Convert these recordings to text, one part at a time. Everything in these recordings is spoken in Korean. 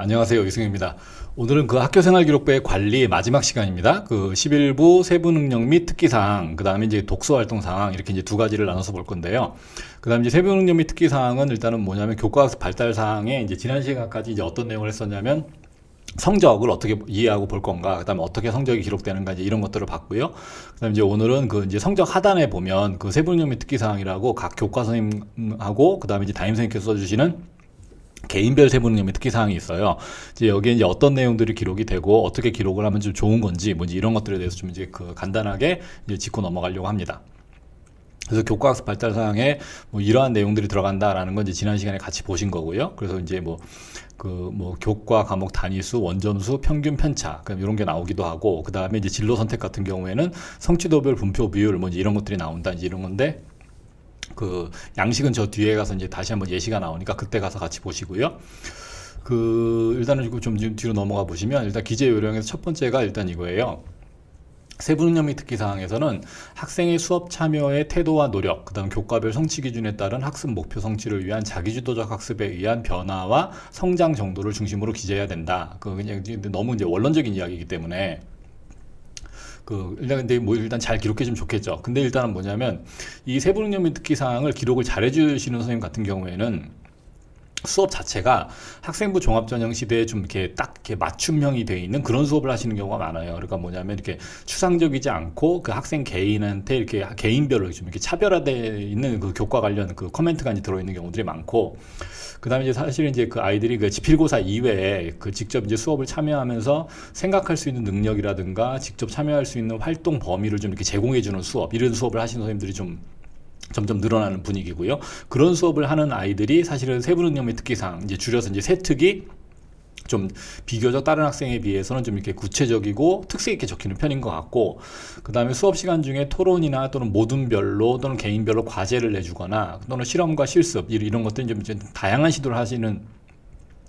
안녕하세요. 이승입니다. 오늘은 그 학교생활 기록부의 관리 마지막 시간입니다. 그 11부 세부 능력 및 특기사항, 그 다음에 이제 독서 활동 사항, 이렇게 이제 두 가지를 나눠서 볼 건데요. 그 다음에 이제 세부 능력 및 특기사항은 일단은 뭐냐면 교과학습 발달 사항에 이제 지난 시간까지 이제 어떤 내용을 했었냐면 성적을 어떻게 이해하고 볼 건가, 그다음에 어떻게 성적이 기록되는가, 이제 이런 것들을 봤고요. 그다음에 이제 오늘은 그 이제 성적 하단에 보면 그 세부 능력 및 특기 사항이라고 각 교과 선생님하고 그다음에 이제 담임 선생님께서 써주시는 개인별 세부 능력 및 특기 사항이 있어요. 이제 여기에 이제 어떤 내용들이 기록이 되고 어떻게 기록을 하면 좀 좋은 건지 뭔지 이런 것들에 대해서 좀 이제 그 간단하게 이제 짚고 넘어가려고 합니다. 그래서 교과학습 발달 사항에 뭐 이러한 내용들이 들어간다라는 건 이제 지난 시간에 같이 보신 거고요. 그래서 이제 교과 과목 단위수, 원점수, 평균 편차, 이런 게 나오기도 하고, 그 다음에 이제 진로 선택 같은 경우에는 성취도별 분표 비율, 뭐 이런 것들이 나온다, 이제 이런 건데, 그 양식은 저 뒤에 가서 이제 다시 한번 예시가 나오니까 그때 가서 같이 보시고요. 일단은 좀 뒤로 넘어가 보시면, 일단 기재 요령에서 첫 번째가 일단 이거예요. 세부 능력 및 특기 사항에서는 학생의 수업 참여의 태도와 노력, 그다음 교과별 성취 기준에 따른 학습 목표 성취를 위한 자기주도적 학습에 의한 변화와 성장 정도를 중심으로 기재해야 된다. 그냥 너무 이제 원론적인 이야기이기 때문에 일단 잘 기록해주면 좋겠죠. 근데 일단은 뭐냐면 이 세부 능력 및 특기 사항을 기록을 잘해주시는 선생님 같은 경우에는 수업 자체가 학생부 종합전형 시대에 좀 이렇게 딱 이렇게 맞춤형이 되어 있는 그런 수업을 하시는 경우가 많아요. 그러니까 뭐냐면 이렇게 추상적이지 않고 그 학생 개인한테 이렇게 개인별로 좀 이렇게 차별화되어 있는 그 교과 관련 그 코멘트가 이제 들어있는 경우들이 많고, 그 다음에 이제 사실은 이제 그 아이들이 그 지필고사 이외에 그 직접 이제 수업을 참여하면서 생각할 수 있는 능력이라든가 직접 참여할 수 있는 활동 범위를 좀 이렇게 제공해주는 수업, 이런 수업을 하시는 선생님들이 좀 점점 늘어나는 분위기고요. 그런 수업을 하는 아이들이 사실은 세부 능력 및 특기사항, 이제 줄여서 이제 세특이 좀 비교적 다른 학생에 비해서는 좀 이렇게 구체적이고 특색 있게 적히는 편인 것 같고, 그 다음에 수업 시간 중에 토론이나 또는 모둠별로 또는 개인별로 과제를 내주거나 또는 실험과 실습 이런 것들은 좀 다양한 시도를 하시는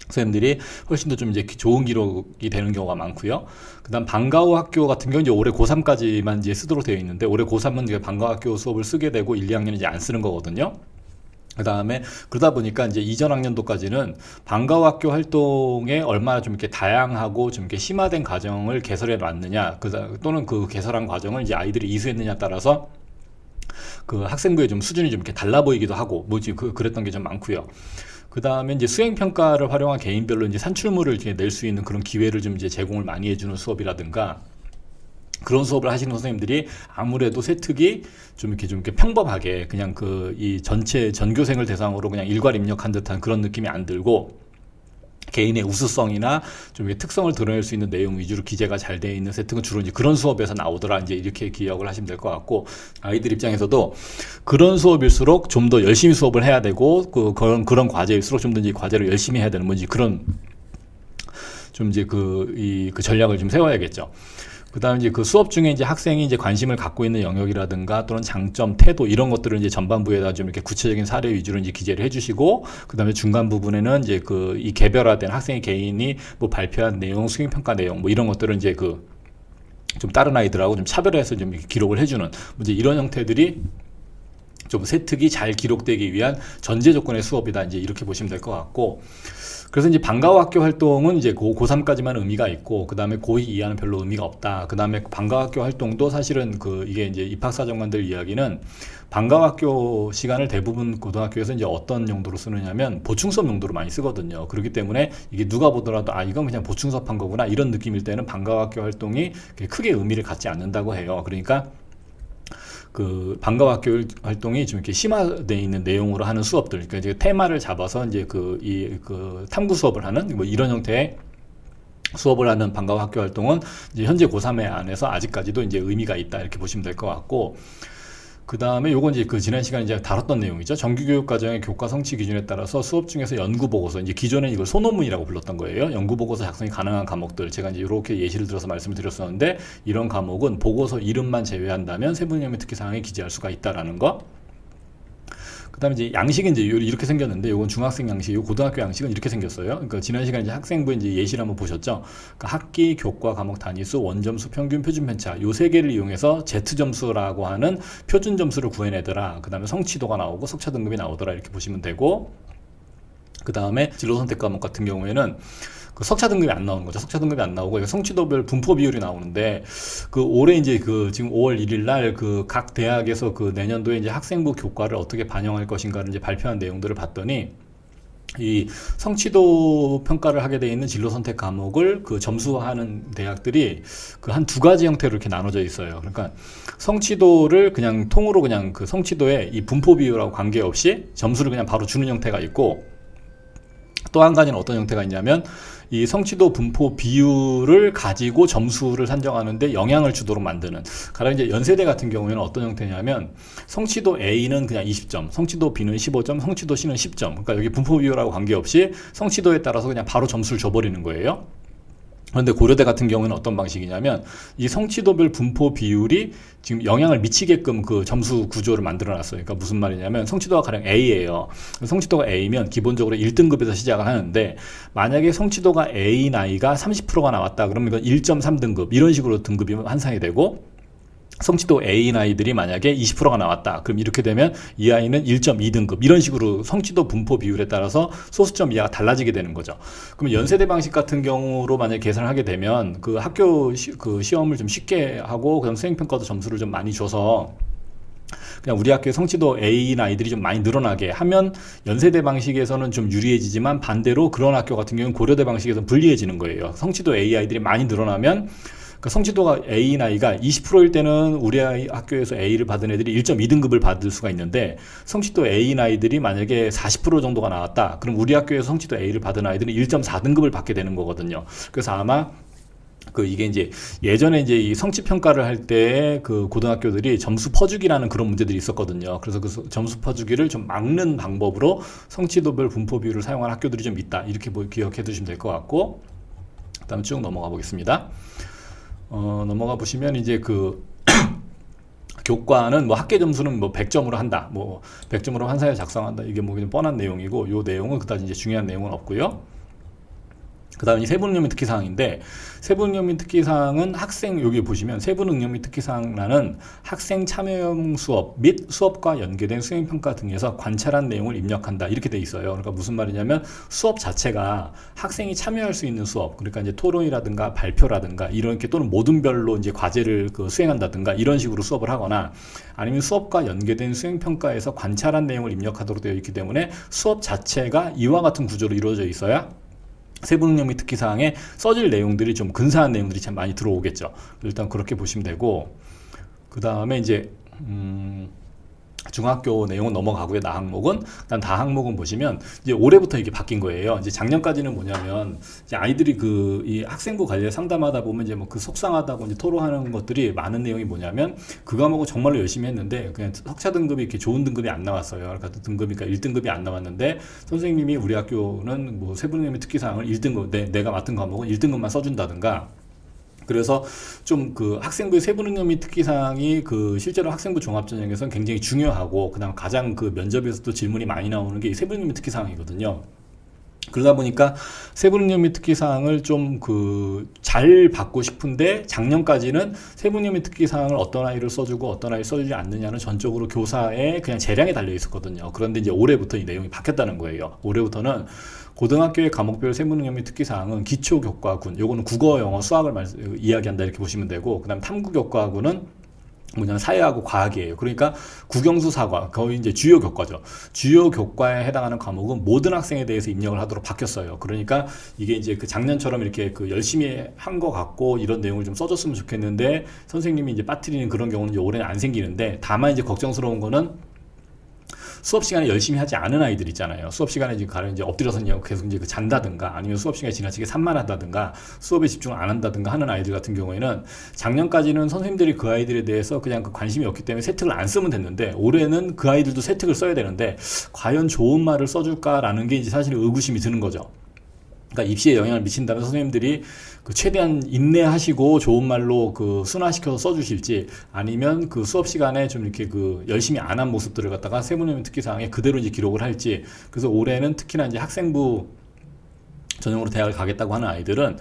선생님들이 훨씬 더 좀 이제 좋은 기록이 되는 경우가 많고요. 그다음 방과후 학교 같은 경우는 이제 올해 고3까지만 이제 쓰도록 되어 있는데, 올해 고3은 이제 방과후 학교 수업을 쓰게 되고 1, 2학년은 이제 안 쓰는 거거든요. 그 다음에 그러다 보니까 이제 이전 학년도까지는 방과후 학교 활동에 얼마나 좀 이렇게 다양하고 좀 이렇게 심화된 과정을 개설해 놨느냐, 또는 그 개설한 과정을 이제 아이들이 이수했느냐에 따라서 그 학생부의 좀 수준이 좀 이렇게 달라 보이기도 하고, 그랬던 게 좀 많고요. 그 다음에 이제 수행평가를 활용한 개인별로 이제 산출물을 이제 낼 수 있는 그런 기회를 좀 이제 제공을 많이 해주는 수업이라든가, 그런 수업을 하시는 선생님들이 아무래도 세특이 좀 이렇게 평범하게 그냥 이 전체 전교생을 대상으로 그냥 일괄 입력한 듯한 그런 느낌이 안 들고, 개인의 우수성이나 좀 이렇게 특성을 드러낼 수 있는 내용 위주로 기재가 잘 되어 있는 세특은 주로 이제 그런 수업에서 나오더라, 이제 이렇게 기억을 하시면 될 것 같고, 아이들 입장에서도 그런 수업일수록 좀 더 열심히 수업을 해야 되고, 그런 과제일수록 좀 더 이제 과제를 열심히 해야 되는 뭔지 그런 좀 이제 그 전략을 좀 세워야겠죠. 그 다음에 이제 그 수업 중에 이제 학생이 이제 관심을 갖고 있는 영역이라든가 또는 장점, 태도 이런 것들을 이제 전반부에다 좀 이렇게 구체적인 사례 위주로 이제 기재를 해주시고, 그 다음에 중간 부분에는 이제 이 개별화된 학생의 개인이 뭐 발표한 내용, 수행평가 내용 뭐 이런 것들을 이제 좀 다른 아이들하고 좀 차별해서 좀 이렇게 기록을 해주는 이제 이런 형태들이 좀 세특이 잘 기록되기 위한 전제 조건의 수업이다, 이제 이렇게 보시면 될 것 같고, 그래서 이제 방과후 학교 활동은 이제 고3까지만 의미가 있고, 그 다음에 고2 이하는 별로 의미가 없다. 그 다음에 방과후 학교 활동도 사실은 이게 이제 입학사정관들 이야기는 방과후 학교 시간을 대부분 고등학교에서 이제 어떤 용도로 쓰느냐면 보충 수업 용도로 많이 쓰거든요. 그렇기 때문에 이게 누가 보더라도 이건 그냥 보충 수업 한 거구나, 이런 느낌일 때는 방과후 학교 활동이 크게 의미를 갖지 않는다고 해요. 그러니까 방과후 학교 활동이 좀 이렇게 심화되어 있는 내용으로 하는 수업들, 그러니까 이제 테마를 잡아서 이제 탐구 수업을 하는 뭐 이런 형태의 수업을 하는 방과후 학교 활동은 이제 현재 고3회 안에서 아직까지도 이제 의미가 있다, 이렇게 보시면 될 것 같고, 그 다음에 요건 이제 지난 시간에 이제 다뤘던 내용이죠. 정규교육과정의 교과 성취 기준에 따라서 수업 중에서 연구보고서, 이제 기존에 이걸 소논문이라고 불렀던 거예요. 연구보고서 작성이 가능한 과목들, 제가 이제 이렇게 예시를 들어서 말씀을 드렸었는데, 이런 과목은 보고서 이름만 제외한다면 세부 능력 및 특기 사항에 기재할 수가 있다라는 거. 그 다음에 이제 양식은 이제 이렇게 생겼는데, 요건 중학생 양식, 고등학교 양식은 이렇게 생겼어요. 그러니까 지난 시간에 이제 학생부 이제 예시를 한번 보셨죠. 그러니까 학기, 교과, 과목 단위수, 원점수, 평균, 표준 편차, 요 세 개를 이용해서 Z점수라고 하는 표준 점수를 구해내더라. 그 다음에 성취도가 나오고 석차 등급이 나오더라, 이렇게 보시면 되고, 그 다음에 진로 선택 과목 같은 경우에는 그 석차 등급이 안 나오는 거죠. 석차 등급이 안 나오고 성취도별 분포 비율이 나오는데 그 올해 이제 그 지금 5월 1일 날 그 각 대학에서 그 내년도에 이제 학생부 교과를 어떻게 반영할 것인가를 이제 발표한 내용들을 봤더니 이 성취도 평가를 하게 돼 있는 진로 선택 과목을 그 점수하는 대학들이 그 한 두 가지 형태로 이렇게 나눠져 있어요. 그러니까 성취도를 그냥 통으로 그냥 그 성취도에 이 분포 비율하고 관계없이 점수를 그냥 바로 주는 형태가 있고, 또 한 가지는 어떤 형태가 있냐면 이 성취도 분포 비율을 가지고 점수를 산정하는데 영향을 주도록 만드는, 가령 이제 연세대 같은 경우에는 어떤 형태냐면 성취도 A는 그냥 20점, 성취도 B는 15점, 성취도 C는 10점. 그러니까 여기 분포 비율하고 관계없이 성취도에 따라서 그냥 바로 점수를 줘버리는 거예요. 그런데 고려대 같은 경우는 어떤 방식이냐면 이 성취도별 분포 비율이 지금 영향을 미치게끔 그 점수 구조를 만들어 놨어요. 그러니까 무슨 말이냐면 성취도가 가령 A예요. 성취도가 A면 기본적으로 1등급에서 시작을 하는데, 만약에 성취도가 A 나이가 30%가 나왔다 그러면 이건 1.3등급 이런 식으로 등급이 환산이 되고, 성취도 A 나이들이 만약에 20%가 나왔다 그럼 이렇게 되면 이 아이는 1.2등급 이런 식으로 성취도 분포 비율에 따라서 소수점 이하가 달라지게 되는 거죠. 그러면 연세대 방식 같은 경우로 만약에 계산을 하게 되면 그 학교 그 시험을 좀 쉽게 하고 그다음 수행평가도 점수를 좀 많이 줘서 그냥 우리 학교의 성취도 A인 아이들이 좀 많이 늘어나게 하면 연세대 방식에서는 좀 유리해지지만, 반대로 그런 학교 같은 경우는 고려대 방식에서는 불리해지는 거예요. 성취도 A 아이들이 많이 늘어나면 그 성취도가 A인 아이가 20%일 때는 우리 학교에서 A를 받은 애들이 1.2등급을 받을 수가 있는데, 성취도 A인 아이들이 만약에 40% 정도가 나왔다 그럼 우리 학교에서 성취도 A를 받은 아이들은 1.4등급을 받게 되는 거거든요. 그래서 아마 그 이게 이제 예전에 이제 이 성취 평가를 할 때 그 고등학교들이 점수 퍼주기라는 그런 문제들이 있었거든요. 그래서 그 점수 퍼주기를 좀 막는 방법으로 성취도별 분포 비율을 사용한 학교들이 좀 있다, 이렇게 기억해 두시면 될 것 같고, 그다음에 쭉 넘어가 보겠습니다. 넘어가 보시면 이제 그 교과는 뭐 학계 점수는 뭐 100점으로 한다, 뭐 100점으로 환산해 작성한다, 이게 뭐 그냥 뻔한 내용이고, 요 내용은 그다지 이제 중요한 내용은 없고요. 그 다음에 세부능력 및 특기사항인데, 세부능력 및 특기사항은 학생, 여기 보시면 세부능력 및 특기사항란은 학생 참여형 수업 및 수업과 연계된 수행평가 등에서 관찰한 내용을 입력한다, 이렇게 돼 있어요. 그러니까 무슨 말이냐면 수업 자체가 학생이 참여할 수 있는 수업, 그러니까 이제 토론이라든가 발표라든가 이렇게, 또는 모든별로 이제 과제를 그 수행한다든가 이런 식으로 수업을 하거나, 아니면 수업과 연계된 수행평가에서 관찰한 내용을 입력하도록 되어 있기 때문에 수업 자체가 이와 같은 구조로 이루어져 있어야 세부능력 및 특기사항에 써질 내용들이 좀 근사한 내용들이 참 많이 들어오겠죠. 일단 그렇게 보시면 되고, 그 다음에 이제 중학교 내용은 넘어가고요. 나 항목은, 일단 다 항목은 보시면 이제 올해부터 이게 바뀐 거예요. 이제 작년까지는 뭐냐면 이제 아이들이 그 이 학생부 관련 상담하다 보면 이제 뭐 그 속상하다고 이제 토로하는 것들이 많은 내용이 뭐냐면, 그 과목은 정말로 열심히 했는데 그냥 석차 등급이 이렇게 좋은 등급이 안 나왔어요. 그러니까 등급이니까 1등급이 안 나왔는데 선생님이 우리 학교는 뭐 세부능력 특기사항을 1등급, 내가 맡은 과목은 1등급만 써준다든가, 그래서 좀 그 학생부의 세부능력 및 특기사항이 그 실제로 학생부 종합전형에서는 굉장히 중요하고, 그다음 가장 그 면접에서도 질문이 많이 나오는 게 이 세부능력 및 특기사항이거든요. 그러다 보니까 세부능력 및 특기사항을 좀 그 잘 받고 싶은데, 작년까지는 세부능력 및 특기사항을 어떤 아이를 써주고 어떤 아이를 써주지 않느냐는 전적으로 교사의 그냥 재량에 달려 있었거든요. 그런데 이제 올해부터 이 내용이 바뀌었다는 거예요. 올해부터는 고등학교의 과목별 세부능력 및 특기사항은 기초교과군, 요거는 국어, 영어, 수학을 이야기한다, 이렇게 보시면 되고, 그 다음 탐구교과군은 뭐냐면 사회하고 과학이에요. 그러니까 국영수 사과, 거의 이제 주요 교과죠. 주요 교과에 해당하는 과목은 모든 학생에 대해서 입력을 하도록 바뀌었어요. 그러니까 이게 이제 그 작년처럼 이렇게 그 열심히 한 것 같고 이런 내용을 좀 써줬으면 좋겠는데, 선생님이 이제 빠뜨리는 그런 경우는 이제 올해는 안 생기는데, 다만 이제 걱정스러운 거는 수업 시간에 열심히 하지 않은 아이들 있잖아요. 수업 시간에 이제 가령 이제 엎드려서 계속 이제 그 잔다든가, 아니면 수업 시간에 지나치게 산만하다든가, 수업에 집중을 안 한다든가 하는 아이들 같은 경우에는, 작년까지는 선생님들이 그 아이들에 대해서 그냥 그 관심이 없기 때문에 세특을 안 쓰면 됐는데, 올해는 그 아이들도 세특을 써야 되는데 과연 좋은 말을 써줄까라는 게 이제 사실 의구심이 드는 거죠. 그러니까 입시에 영향을 미친다면 선생님들이 그 최대한 인내하시고 좋은 말로 그 순화시켜서 써주실지, 아니면 그 수업 시간에 좀 이렇게 그 열심히 안 한 모습들을 갖다가 세부능력 특기사항에 그대로 이제 기록을 할지. 그래서 올해는 특히나 이제 학생부 전형으로 대학을 가겠다고 하는 아이들은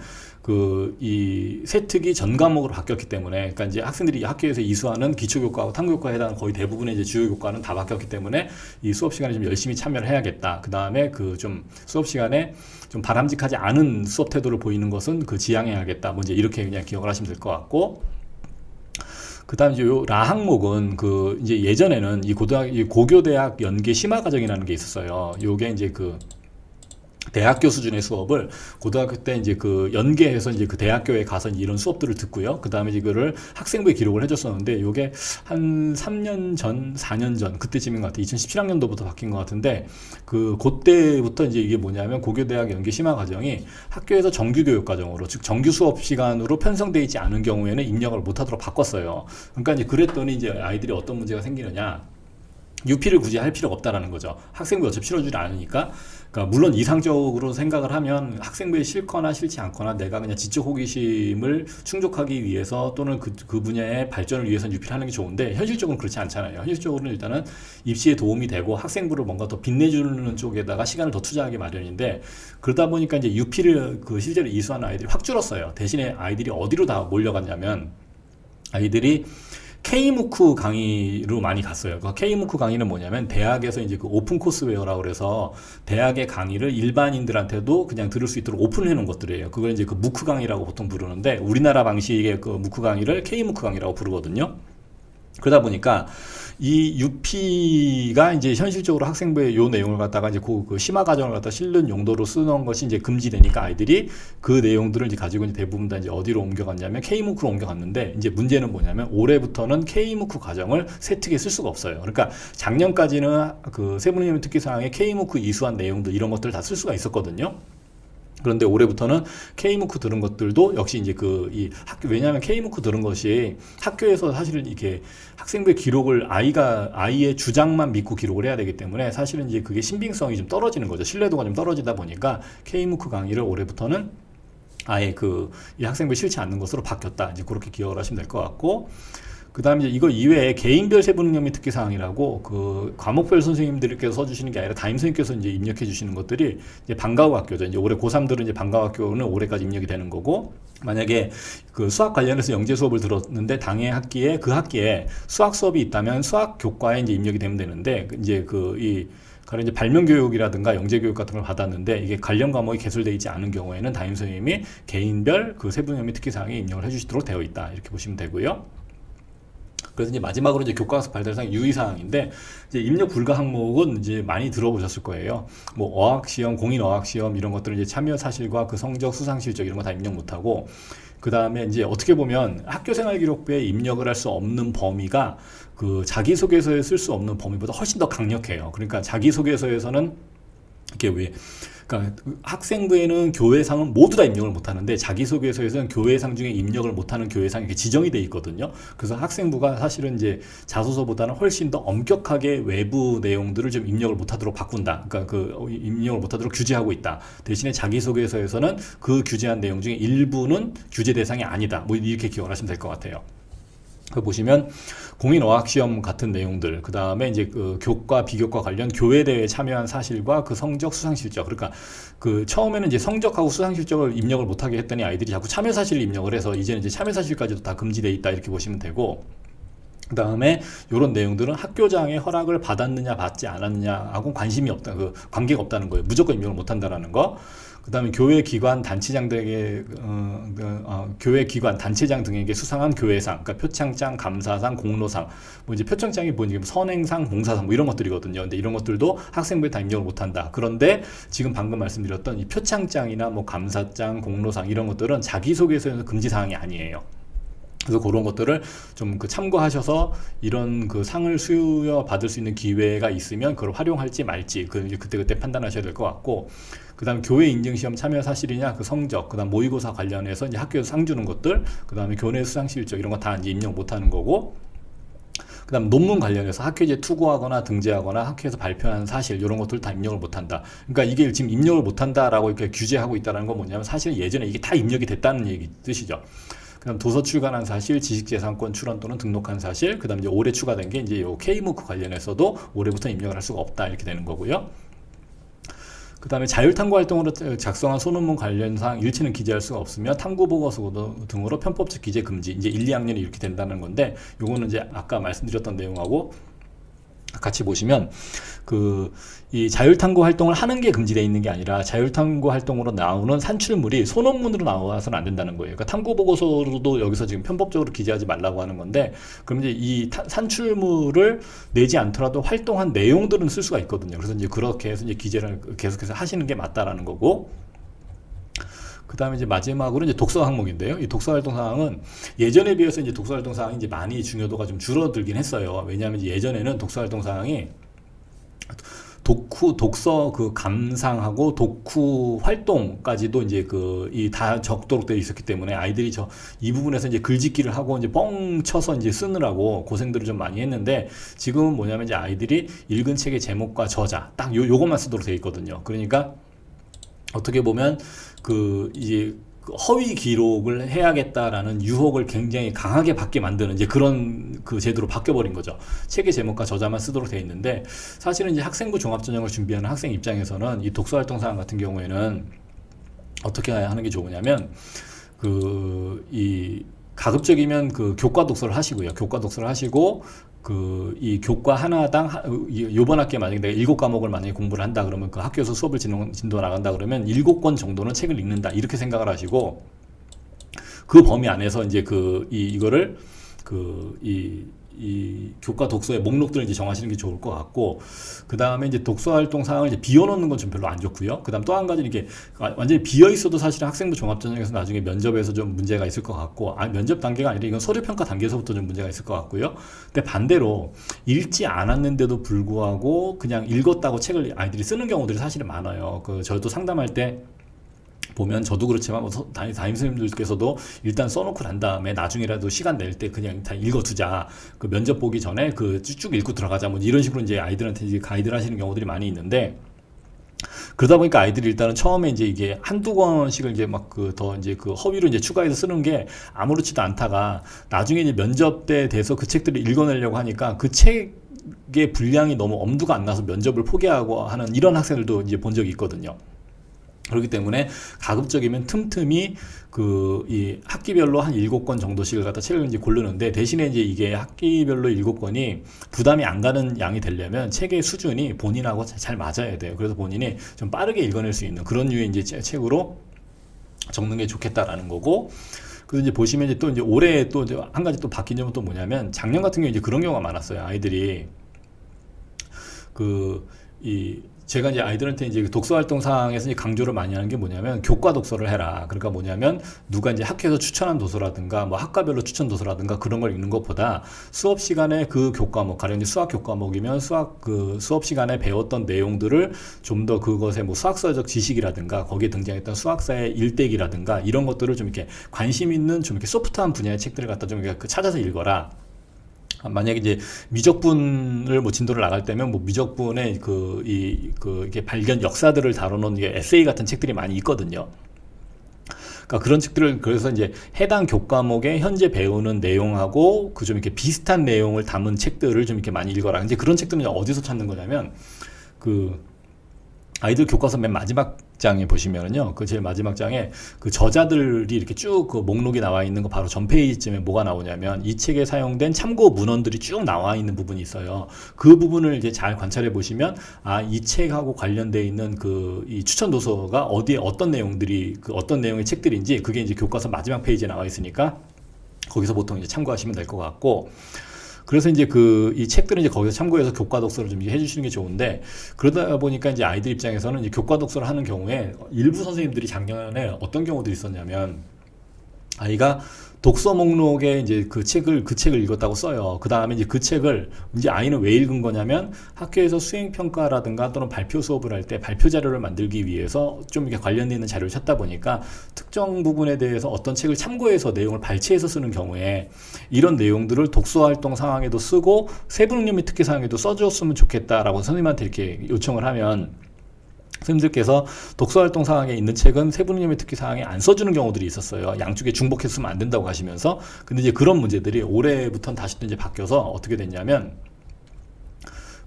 이 세특이 전 과목으로 바뀌었기 때문에, 그러니까 이제 학생들이 학교에서 이수하는 기초교과하고 탐구교과에 해당하는 거의 대부분의 이제 주요 교과는 다 바뀌었기 때문에 이 수업 시간에 좀 열심히 참여를 해야겠다. 그 다음에 좀 수업 시간에 좀 바람직하지 않은 수업 태도를 보이는 것은 지양해야겠다. 뭐 이제 이렇게 그냥 기억을 하시면 될 것 같고. 그 다음 이제 요 라 항목은 이제 예전에는 이 고교대학 연계 심화 과정이라는 게 있었어요. 요게 이제 대학교 수준의 수업을 고등학교 때 이제 연계해서 이제 대학교에 가서 이제 이런 수업들을 듣고요. 그 다음에 이거를 학생부에 기록을 해줬었는데, 요게 한 3년 전, 4년 전, 그때쯤인 것 같아요. 2017학년도부터 바뀐 것 같은데, 그때부터 이제 이게 뭐냐면 고교대학 연계 심화 과정이 학교에서 정규 교육 과정으로, 즉 정규 수업 시간으로 편성되어 있지 않은 경우에는 입력을 못하도록 바꿨어요. 그러니까 이제 그랬더니 이제 아이들이 어떤 문제가 생기느냐. UP를 굳이 할 필요가 없다라는 거죠. 학생부 어차피 치러주지 않으니까. 그러니까 물론 이상적으로 생각을 하면 학생부에 싫거나 싫지 않거나 내가 그냥 지적 호기심을 충족하기 위해서 또는 그 분야의 발전을 위해서는 UP를 하는 게 좋은데, 현실적으로는 그렇지 않잖아요. 현실적으로는 일단은 입시에 도움이 되고 학생부를 뭔가 더 빛내주는 쪽에다가 시간을 더 투자하기 마련인데, 그러다 보니까 이제 UP를 실제로 이수하는 아이들이 확 줄었어요. 대신에 아이들이 어디로 다 몰려갔냐면, 아이들이 K무크 강의로 많이 갔어요. 그 K무크 강의는 뭐냐면 대학에서 이제 오픈 코스웨어라고 그래서 대학의 강의를 일반인들한테도 그냥 들을 수 있도록 오픈해 놓은 것들이에요. 그걸 이제 무크 강의라고 보통 부르는데, 우리나라 방식의 무크 강의를 K무크 강의라고 부르거든요. 그러다 보니까 이 UP가 이제 현실적으로 학생부에 요 내용을 갖다가 이제 심화 과정을 갖다 실는 용도로 쓰는 것이 이제 금지되니까 아이들이 그 내용들을 이제 가지고 이제 대부분 다 이제 어디로 옮겨갔냐면 K무크로 옮겨갔는데, 이제 문제는 뭐냐면 올해부터는 K무크 과정을 세특에 쓸 수가 없어요. 그러니까 작년까지는 세부능력 특기사항에 K무크 이수한 내용들 이런 것들 다 쓸 수가 있었거든요. 그런데 올해부터는 K무크 들은 것들도 역시 이제 왜냐하면 K무크 들은 것이 학교에서 사실은 이게 학생부의 기록을 아이의 주장만 믿고 기록을 해야 되기 때문에 사실은 이제 그게 신빙성이 좀 떨어지는 거죠. 신뢰도가 좀 떨어지다 보니까 K무크 강의를 올해부터는 아예 이 학생부에 싫지 않는 것으로 바뀌었다. 이제 그렇게 기억을 하시면 될 것 같고. 그 다음에 이제 이거 이외에 개인별 세부능력 및 특기사항이라고 과목별 선생님들께서 써주시는 게 아니라 담임 선생님께서 이제 입력해 주시는 것들이 이제 방과후 학교죠. 이제 올해 고3들은 이제 방과후 학교는 올해까지 입력이 되는 거고, 만약에 수학 관련해서 영재 수업을 들었는데 당해 학기에 그 학기에 수학 수업이 있다면 수학 교과에 이제 입력이 되면 되는데, 이제 가령 이제 발명교육이라든가 영재교육 같은 걸 받았는데 이게 관련 과목이 개설되어 있지 않은 경우에는 담임 선생님이 개인별 세부능력 및 특기사항에 입력을 해주시도록 되어 있다. 이렇게 보시면 되고요. 그래서 이제 마지막으로 이제 교과학습 발달상 유의사항인데, 이제 입력 불가 항목은 이제 많이 들어보셨을 거예요. 뭐 어학시험, 공인어학시험 이런 것들은 이제 참여 사실과 성적, 수상 실적 이런 거 다 입력 못하고, 그 다음에 이제 어떻게 보면 학교생활기록부에 입력을 할 수 없는 범위가 자기소개서에 쓸 수 없는 범위보다 훨씬 더 강력해요. 그러니까 자기소개서에서는 이게 그러니까 학생부에는 교회상은 모두 다 입력을 못하는데 자기소개서에서는 교회상 중에 입력을 못하는 교회상이 이렇게 지정이 돼 있거든요. 그래서 학생부가 사실은 이제 자소서보다는 훨씬 더 엄격하게 외부 내용들을 좀 입력을 못하도록 바꾼다. 그러니까 입력을 못하도록 규제하고 있다. 대신에 자기소개서에서는 그 규제한 내용 중에 일부는 규제 대상이 아니다. 뭐 이렇게 기억을 하시면 될 것 같아요. 보시면 공인어학시험 같은 내용들, 그 다음에 이제 교과, 비교과 관련 교회대회에 참여한 사실과 성적, 수상실적. 그러니까 처음에는 이제 성적하고 수상실적을 입력을 못하게 했더니 아이들이 자꾸 참여사실을 입력을 해서 이제는 이제 참여사실까지도 다 금지되어 있다. 이렇게 보시면 되고, 그 다음에 이런 내용들은 학교장의 허락을 받았느냐 받지 않았느냐하고 관심이 없다, 관계가 없다는 거예요. 무조건 입력을 못한다라는 거. 그 다음에 교회 기관 단체장 등에게 교회 기관 단체장 등에게 수상한 교회상, 그러니까 표창장, 감사상, 공로상, 뭐 이제 표창장이 뭐니 선행상, 봉사상 뭐 이런 것들이거든요. 근데 이런 것들도 학생부에 다 입력을 못한다. 그런데 지금 방금 말씀드렸던 이 표창장이나 뭐 감사장, 공로상 이런 것들은 자기소개서에서 금지 사항이 아니에요. 그래서 그런 것들을 좀 참고하셔서 이런 상을 수여받을 수 있는 기회가 있으면 그걸 활용할지 말지 그때그때 판단하셔야 될 것 같고, 그 다음에 교회 인증시험 참여 사실이냐, 성적, 그 다음 모의고사 관련해서 이제 학교에서 상 주는 것들, 그 다음에 교내 수상 실적 이런 거 다 이제 입력 못하는 거고, 그 다음 논문 관련해서 학회지에 투고하거나 등재하거나 학회에서 발표한 사실 이런 것들 다 입력을 못한다. 그러니까 이게 지금 입력을 못한다라고 이렇게 규제하고 있다는 건 뭐냐면 사실은 예전에 이게 다 입력이 됐다는 뜻이죠. 그다음 도서 출간한 사실, 지식재산권 출원 또는 등록한 사실, 그다음 이제 올해 추가된 게 이제 요 K무크 관련해서도 올해부터 입력을 할 수가 없다 이렇게 되는 거고요. 그다음에 자율탐구 활동으로 작성한 소논문 관련 사항 일치는 기재할 수가 없으며 탐구 보고서 등으로 편법적 기재 금지. 이제 1, 2학년이 이렇게 된다는 건데 요거는 이제 아까 말씀드렸던 내용하고 같이 보시면 이 자율탐구 활동을 하는 게 금지되어 있는 게 아니라 자율탐구 활동으로 나오는 산출물이 소논문으로 나와서는 안 된다는 거예요. 그러니까 탐구 보고서로도 여기서 지금 편법적으로 기재하지 말라고 하는 건데, 그럼 이제 이 산출물을 내지 않더라도 활동한 내용들은 쓸 수가 있거든요. 그래서 이제 그렇게 해서 이제 기재를 계속해서 하시는 게 맞다라는 거고. 그 다음에 이제 마지막으로 이제 독서 항목인데요. 이 독서 활동 사항은 예전에 비해서 이제 독서 활동 사항이 이제 많이 중요도가 좀 줄어들긴 했어요. 왜냐하면 이제 예전에는 독서 활동 사항이 독서 감상하고 독후 활동까지도 이제 이 다 적도록 되어 있었기 때문에 아이들이 이 부분에서 이제 글짓기를 하고 이제 뻥 쳐서 이제 쓰느라고 고생들을 좀 많이 했는데, 지금은 뭐냐면 이제 아이들이 읽은 책의 제목과 저자 딱 요것만 쓰도록 되어 있거든요. 그러니까 어떻게 보면 이제 허위 기록을 해야겠다라는 유혹을 굉장히 강하게 받게 만드는 이제 그런 제도로 바뀌어버린 거죠. 책의 제목과 저자만 쓰도록 되어 있는데, 사실은 이제 학생부 종합전형을 준비하는 학생 입장에서는 이 독서활동 사항 같은 경우에는 어떻게 하는 게 좋으냐면, 가급적이면 교과 독서를 하시고요. 교과 독서를 하시고, 이 교과 하나당 요번 학기에 만약에 내가 7과목을 만약에 공부를 한다 그러면 그 학교에서 수업을 진도 나간다 그러면 7권 정도는 책을 읽는다 이렇게 생각을 하시고, 그 범위 안에서 이제 이거를 이 교과 독서의 목록들을 이제 정하시는 게 좋을 것 같고, 그 다음에 이제 독서 활동 사항을 이제 비워놓는 건 좀 별로 안 좋고요. 그 다음 또 한 가지 이게 완전히 비어 있어도 사실은 학생부 종합전형에서 나중에 면접에서 좀 문제가 있을 것 같고, 면접 단계가 아니라 이건 서류평가 단계에서부터 좀 문제가 있을 것 같고요. 근데 반대로 읽지 않았는데도 불구하고 그냥 읽었다고 책을 아이들이 쓰는 경우들이 사실은 많아요. 저도 상담할 때 보면, 저도 그렇지만 담임선생님들께서도 일단 써놓고 난 다음에 나중에라도 시간 낼 때 그냥 다 읽어두자, 면접 보기 전에 쭉 읽고 들어가자, 뭐 이런 식으로 이제 아이들한테 이제 가이드를 하시는 경우들이 많이 있는데, 그러다 보니까 아이들이 일단은 처음에 이제 이게 한두 권씩을 이제 허위로 이제 추가해서 쓰는 게 아무렇지도 않다가 나중에 이제 면접 때 돼서 그 책들을 읽어내려고 하니까 그 책의 분량이 너무 엄두가 안 나서 면접을 포기하고 하는 이런 학생들도 이제 본 적이 있거든요. 그렇기 때문에 가급적이면 틈틈이 이 학기별로 한 7권 정도씩을 갖다 책을 이제 고르는데, 대신에 이제 이게 학기별로 7권이 부담이 안 가는 양이 되려면 책의 수준이 본인하고 잘 맞아야 돼요. 그래서 본인이 좀 빠르게 읽어낼 수 있는 그런 류의 이제 책으로 적는 게 좋겠다라는 거고. 그래서 이제 보시면 이제 또 이제 올해 또 한 가지 또 바뀐 점은 또 뭐냐면, 작년 같은 경우에 이제 그런 경우가 많았어요. 아이들이 제가 이제 아이들한테 이제 독서 활동 사항에서 이제 강조를 많이 하는 게 뭐냐면, 교과 독서를 해라. 그러니까 뭐냐면, 누가 이제 학교에서 추천한 도서라든가 뭐 학과별로 추천 도서라든가 그런 걸 읽는 것보다 수업 시간에 그 교과목, 가령 이제 수학 교과목이면 수업 시간에 배웠던 내용들을 좀 더 그것의 뭐 수학사적 지식이라든가 거기에 등장했던 수학사의 일대기라든가 이런 것들을 좀 이렇게 관심 있는 좀 이렇게 소프트한 분야의 책들을 갖다 좀 이렇게 찾아서 읽어라. 만약에 이제 미적분을 뭐 진도를 나갈 때면 뭐 미적분의 이게 발견 역사들을 다루는 에세이 같은 책들이 많이 있거든요. 그러니까 그런 책들을, 그래서 이제 해당 교과목에 현재 배우는 내용하고 좀 이렇게 비슷한 내용을 담은 책들을 좀 이렇게 많이 읽어라. 이제 그런 책들은 어디서 찾는 거냐면, 아이들 교과서 맨 마지막 장에 보시면은요, 제일 마지막 장에 저자들이 이렇게 쭉 목록이 나와 있는 거 바로 전 페이지쯤에 뭐가 나오냐면, 이 책에 사용된 참고 문헌들이 쭉 나와 있는 부분이 있어요. 그 부분을 이제 잘 관찰해 보시면, 이 책하고 관련되어 있는 이 추천 도서가 어디에 어떤 내용들이, 어떤 내용의 책들인지 그게 이제 교과서 마지막 페이지에 나와 있으니까 거기서 보통 이제 참고하시면 될 것 같고, 그래서 이제 이 책들은 이제 거기서 참고해서 교과 독서를 좀 해주시는 게 좋은데, 그러다 보니까 이제 아이들 입장에서는 이제 교과 독서를 하는 경우에 일부 선생님들이 작년에 어떤 경우들이 있었냐면, 아이가 독서 목록에 이제 그 책을 읽었다고 써요. 그 다음에 이제 그 책을 이제 아이는 왜 읽은 거냐면, 학교에서 수행평가라든가 또는 발표 수업을 할 때 발표 자료를 만들기 위해서 좀 이렇게 관련돼 있는 자료를 찾다 보니까 특정 부분에 대해서 어떤 책을 참고해서 내용을 발췌해서 쓰는 경우에 이런 내용들을 독서 활동 상황에도 쓰고 세부능력 및 특기 상황에도 써줬으면 좋겠다라고 선생님한테 이렇게 요청을 하면, 선생님들께서 독서활동 사항에 있는 책은 세부능력 및 특기 사항에 안 써주는 경우들이 있었어요. 양쪽에 중복해서 쓰면 안 된다고 하시면서. 근데 이제 그런 문제들이 올해부터는 다시 또 이제 바뀌어서 어떻게 됐냐면,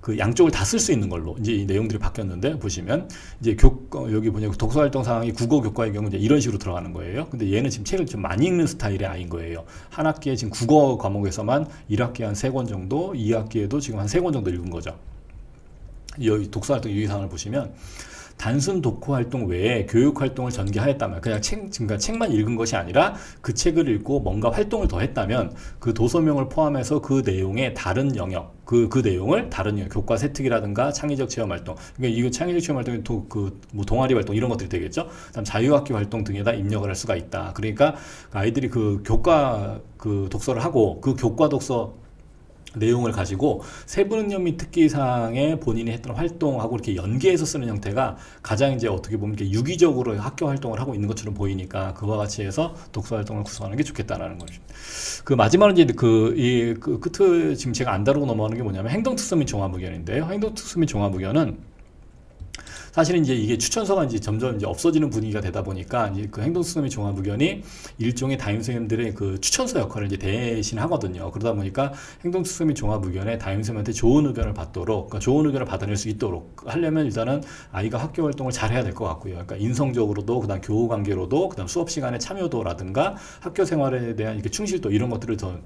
그 양쪽을 다 쓸 수 있는 걸로 이제 이 내용들이 바뀌었는데 보시면 이제 여기 뭐냐 독서 활동 상황이 국어 교과의 경우 이제 이런 식으로 들어가는 거예요. 근데 얘는 지금 책을 좀 많이 읽는 스타일의 아이인 거예요. 한 학기에 지금 국어 과목에서만 1학기에 한 3권 정도, 2학기에도 지금 한 3권 정도 읽은 거죠. 이 독서 활동 유의사항을 보시면 단순 독후 활동 외에 교육 활동을 전개하였다면 그냥 그러니까 책만 읽은 것이 아니라 그 책을 읽고 뭔가 활동을 더 했다면 그 도서명을 포함해서 그 내용의 다른 영역 그 내용을 다른 영역 교과 세특이라든가 창의적 체험 활동 그러니까 이거 창의적 체험 활동이 뭐 동아리 활동 이런 것들이 되겠죠. 그다음 자유학기 활동 등에다 입력을 할 수가 있다. 그러니까 아이들이 그 교과 그 독서를 하고 그 교과 독서 내용을 가지고 세부능력 및 특기사항에 본인이 했던 활동하고 이렇게 연계해서 쓰는 형태가 가장 이제 어떻게 보면 이렇게 유기적으로 학교 활동을 하고 있는 것처럼 보이니까 그와 같이 해서 독서 활동을 구성하는 게 좋겠다라는 거죠. 그 마지막으로 이제 그 끝을 지금 제가 안 다루고 넘어가는 게 뭐냐면 행동특수 및 종합의견인데요. 행동특수 및 종합의견은 사실은 이제 이게 추천서가 이제 점점 이제 없어지는 분위기가 되다 보니까 이제 그 행동특수 및 종합의견이 일종의 담임 선생님들의 그 추천서 역할을 이제 대신하거든요. 그러다 보니까 행동특수 및 종합의견에 담임 선생님한테 좋은 의견을 받도록, 그러니까 좋은 의견을 받아낼 수 있도록 하려면 일단은 아이가 학교 활동을 잘 해야 될 것 같고요. 그러니까 인성적으로도, 그다음 교우 관계로도, 그다음 수업 시간의 참여도라든가 학교 생활에 대한 이렇게 충실도 이런 것들을 더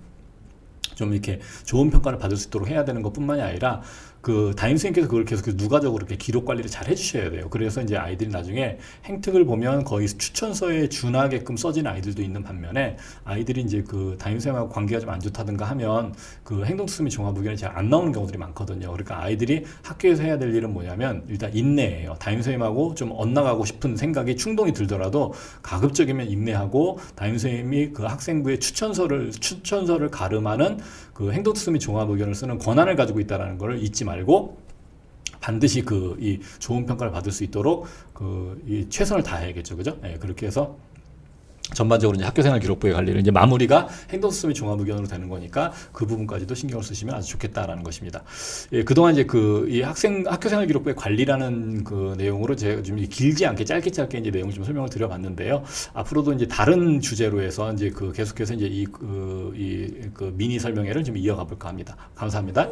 좀 이렇게 좋은 평가를 받을 수 있도록 해야 되는 것뿐만이 아니라 그 담임 선생님께서 그걸 계속 누가적으로 이렇게 기록 관리를 잘 해주셔야 돼요. 그래서 이제 아이들이 나중에 행특을 보면 거의 추천서에 준하게끔 써진 아이들도 있는 반면에 아이들이 이제 그 담임 선생님하고 관계가 좀 안 좋다든가 하면 그 행동특수 및 종합의견이 잘 안 나오는 경우들이 많거든요. 그러니까 아이들이 학교에서 해야 될 일은 뭐냐면 일단 인내예요. 담임 선생님하고 좀 엇나가고 싶은 생각이 충동이 들더라도 가급적이면 인내하고 담임 선생님이 그 학생부의 추천서를 가름하는 그 행동특수 및 종합의견을 쓰는 권한을 가지고 있다는 걸 잊지 말고 반드시 이 좋은 평가를 받을 수 있도록 이 최선을 다해야겠죠, 그죠? 네, 그렇게 해서 전반적으로 이제 학교생활 기록부의 관리를 이제 마무리가 행동특수 및 종합의견으로 되는 거니까 그 부분까지도 신경을 쓰시면 아주 좋겠다라는 것입니다. 예, 그동안 이제 이 학교생활 기록부의 관리라는 그 내용으로 제가 좀 길지 않게 짧게 이제 내용을 좀 설명을 드려봤는데요. 앞으로도 이제 다른 주제로 해서 이제 계속해서 이제 미니 설명회를 좀 이어가 볼까 합니다. 감사합니다.